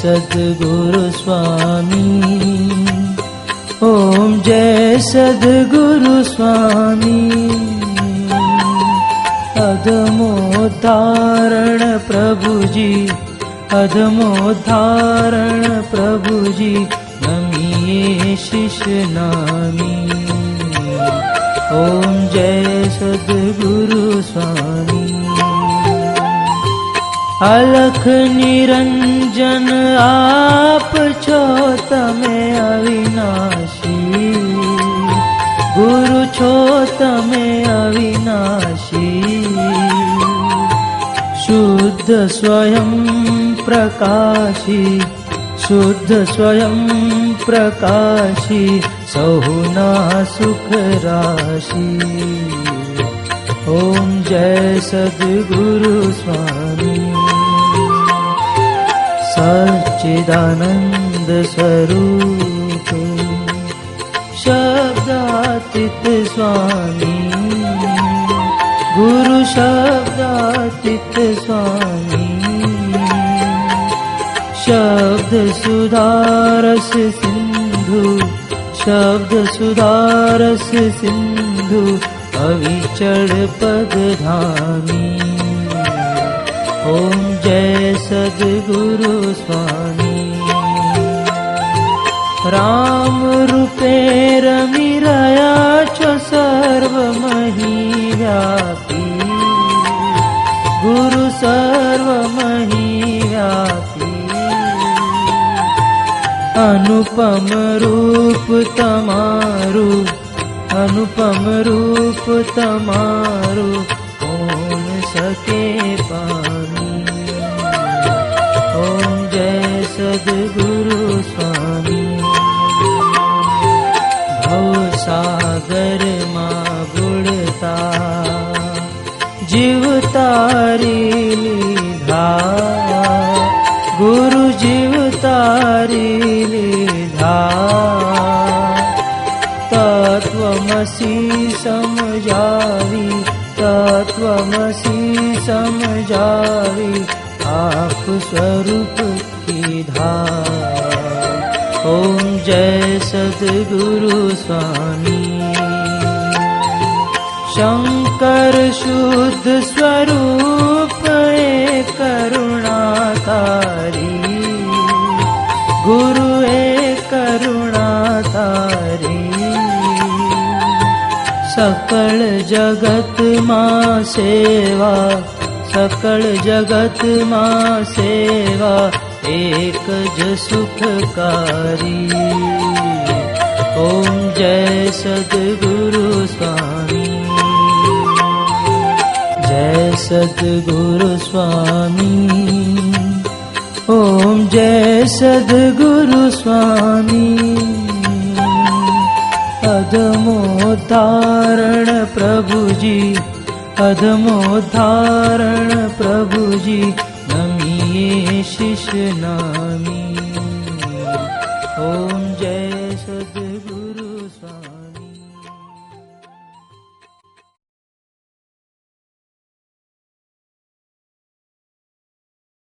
सद्गुरु स्वामी, ओम जय सद्गुरु स्वामी। अधमोद्धारण प्रभुजी, अधमोद्धारण प्रभुजी, नमिये शिष्य नामी। ओम जय सद्गुरु स्वामी। अलख निरंजन आप छो तमे अविनाशी, गुरु छो तमे अविनाशी। शुद्ध स्वयं प्रकाशी, शुद्ध स्वयं प्रकाशी, सहुना सुख राशि। ओम जय सद्गुरु स्वामी। सच्चिदानंद स्वरूप शब्दातीत स्वामी, गुरु शब्दातीत स्वामी। शब्द सुधारस सिंधु, शब्द सुधारस सिंधु, अविचल पदधामी। ओम जय सद्गुरु स्वामी। राम रूपे रमी रया छो सर्वमही व्यापी, गुरु सर्वमही व्यापी। अनुपम रूप तमारू, अनुपम रूप तमारू, कौन सके पानी। ओम जय सद्गुरु स्वामी। भव सागर मां बुड़ता, जीव तारी लीधा, गुरु जीव तारी लीधा। तत्वमसि समझावी, तत्वमसि समझावी, आप स्वरूप की धार। ओम जय सद्गुरु स्वामी। शंकर शुद्ध स्वरूप एक करुणा तारी, गुरु एक करुणा तारी। सकल जगत मां सेवा, सकल जगत मां सेवा, एक ज सुखकारी। ओम जय सद्गुरु स्वामी। जय सद्गुरु स्वामी। ओम जय सद्गुरु स्वामी। अधमोद्धारण प्रभुजी, अधमोद्धारण प्रभुजी, नमिये शिष्य नामी। ओम